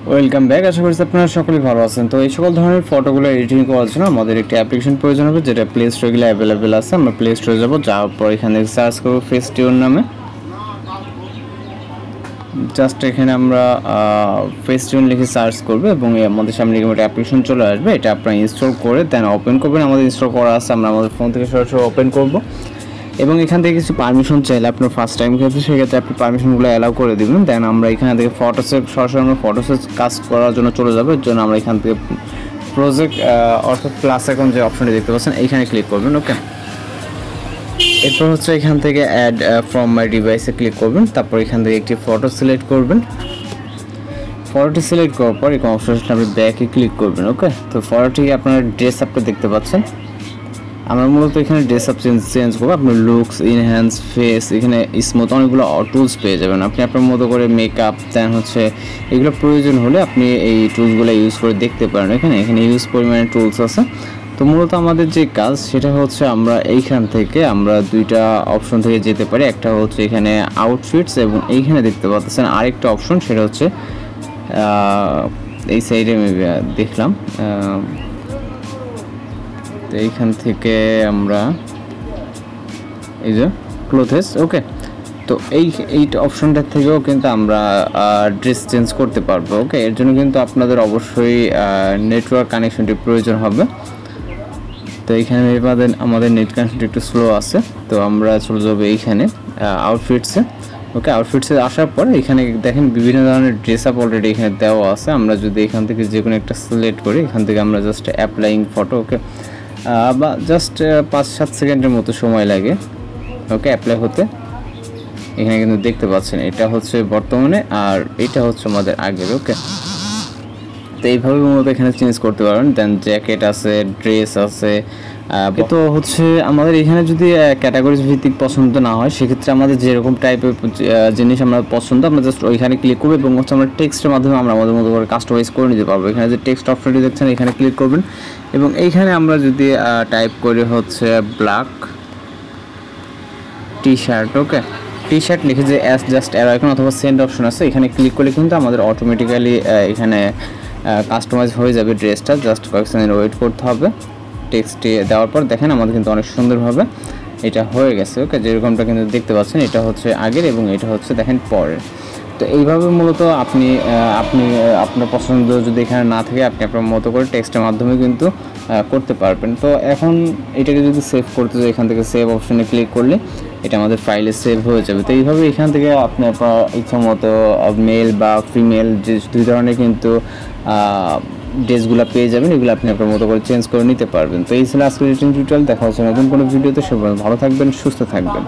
Welcome back. আশা করি আপনারা সকলেই ভালো আছেন। তো এই সকল ধরনের ফটোগুলো এডিটিং করার জন্য আমাদের একটি অ্যাপ্লিকেশন প্রয়োজন হবে, যেটা প্লে স্টোরে গেলে অ্যাভেলেবেল আছে। আমরা প্লে স্টোরে যাবো, যাওয়ার পর এখানে সার্চ করবো ফেস্টিউন নামে। জাস্ট এখানে আমরা ফেস্টিউন লিখে সার্চ করবো এবং আমাদের সামনে একটা অ্যাপ্লিকেশন চলে আসবে। এটা আপনারা ইনস্টল করে দেন ওপেন করবেন। আমাদের ইনস্টল করা আছে, আমরা আমাদের ফোন থেকে সরাসরি ওপেন করবো এবং এখান থেকে কিছু পারমিশন চাইলে আপনার ফার্স্ট টাইম ক্ষেত্রে সেক্ষেত্রে আপনি পারমিশনগুলো অ্যালাউ করে দেবেন। দেন আমরা এখান থেকে ফটোসে সরাসরি আমরা ফটোসে কাজ করার জন্য চলে যাবো। এর জন্য আমরা এখান থেকে প্রজেক্ট অর্থাৎ প্লাস এখন যে অপশনটি দেখতে পাচ্ছেন এইখানে ক্লিক করবেন। ওকে, এরপর হচ্ছে এখান থেকে অ্যাড ফ্রম মাই ডিভাইসে ক্লিক করবেন। তারপর এখান থেকে একটি ফটো সিলেক্ট করবেন। ফটোটি সিলেক্ট করার পর এই অপশনটা আপনি ব্যাকে ক্লিক করবেন। ওকে, তো ফটোটি আপনার ড্রেস আপটা দেখতে পাচ্ছেন। আমরা মূলত এখানে ড্রেস আপ চেঞ্জ করবো। আপনার লুকস, ইনহ্যান্স, ফেস, এখানে স্মুথ অনেকগুলো টুলস পেয়ে যাবেন। আপনি আপনার মতো করে মেকআপ দেন হচ্ছে এগুলো প্রয়োজন হলে আপনি এই টুলসগুলো ইউজ করে দেখতে পারেন। এখানে ইউজ পরিমাণে টুলস আছে। তো মূলত আমাদের যে কাজ সেটা হচ্ছে আমরা এইখান থেকে আমরা দুইটা অপশন থেকে যেতে পারি। একটা হচ্ছে এখানে আউটফিটস এবং এইখানে দেখতে পাচ্ছেন আরেকটা অপশন, সেটা হচ্ছে এই সাইডে আমি দেখলাম। তো এইখান থেকে আমরা এই যে ক্লোথেস। ওকে, তো এই অপশনটার থেকেও কিন্তু আমরা ড্রেস চেঞ্জ করতে পারবো। ওকে, এর জন্য কিন্তু আপনাদের অবশ্যই নেটওয়ার্ক কানেকশনটি প্রয়োজন হবে। তো এইখানে আমাদের নেট কানেকশনটি একটু স্লো আছে, তো আমরা চলে যাবো এইখানে আউটফিটসে। ওকে, আউটফিটসে আসার পর এখানে দেখেন বিভিন্ন ধরনের ড্রেস আপ অলরেডি এখানে দেওয়া আছে। আমরা যদি এখান থেকে যে কোনো একটা সিলেক্ট করি, এখান থেকে আমরা জাস্ট অ্যাপ্লাইং ফটো। ওকে, বা জাস্ট 5-7 সেকেন্ডের মতো সময় লাগে ওকে অ্যাপ্লাই হতে। এখানে কিন্তু দেখতে পাচ্ছেন এটা হচ্ছে বর্তমানে আর এটা হচ্ছে আমাদের আগের। ওকে, তো এইভাবে মূলত এখানে চেঞ্জ করতে পারবেন। দেন জ্যাকেট আছে, ড্রেস আছে। তো হচ্ছে আমাদের এখানে যদি ক্যাটাগরিজ ভিত্তিক পছন্দ না হয়, সেক্ষেত্রে আমাদের যেরকম টাইপের জিনিস আমরা পছন্দ আমরা জাস্ট ওইখানে ক্লিক করবো এবং হচ্ছে আমরা টেক্সটের মাধ্যমে আমরা আমাদের মতো করে কাস্টমাইজ করে নিতে পারবো। এখানে যে টেক্সট অপশনটি দেখছেন এখানে ক্লিক করবেন এবং এইখানে আমরা যদি টাইপ করি হচ্ছে ব্ল্যাক টি শার্ট। ওকে, টি শার্ট লিখে যে জাস্ট অ্যারো আইকন অথবা সেন্ড অপশন আছে, এখানে ক্লিক করলে কিন্তু আমাদের অটোমেটিক্যালি এখানে কাস্টমাইজ হয়ে যাবে ড্রেসটা। জাস্ট কয়েক সেকেন্ড ওয়েট করতে হবে। টেক্সটে দেওয়ার পর দেখেন আমাদের কিন্তু অনেক সুন্দরভাবে এটা হয়ে গেছে। ওকে, যেরকমটা কিন্তু দেখতে পাচ্ছেন এটা হচ্ছে আগের এবং এটা হচ্ছে দেখেন পরের। তো এইভাবে মূলত আপনি আপনার পছন্দ যদি এখানে না থাকে আপনি আপনার মতো করে টেক্সটের মাধ্যমে কিন্তু করতে পারবেন। তো এখন এটাকে যদি সেভ করতে চাই, এখান থেকে সেভ অপশনে ক্লিক করলে এটা আমাদের ফাইলে সেভ হয়ে যাবে। তো এইভাবে এখান থেকে আপনি আপনার ইচ্ছা মতো মেল বা ফিমেল যে দুই ধরনের কিন্তু ড্রেসগুলো পেয়ে যাবেন। এগুলো আপনি আপনার মতো করে চেঞ্জ করে নিতে পারবেন। তো এই ছিল আজকের এডিটিং টিউটোরিয়াল। দেখা হচ্ছে নতুন কোনো ভিডিওতে। সবাই ভালো থাকবেন, সুস্থ থাকবেন।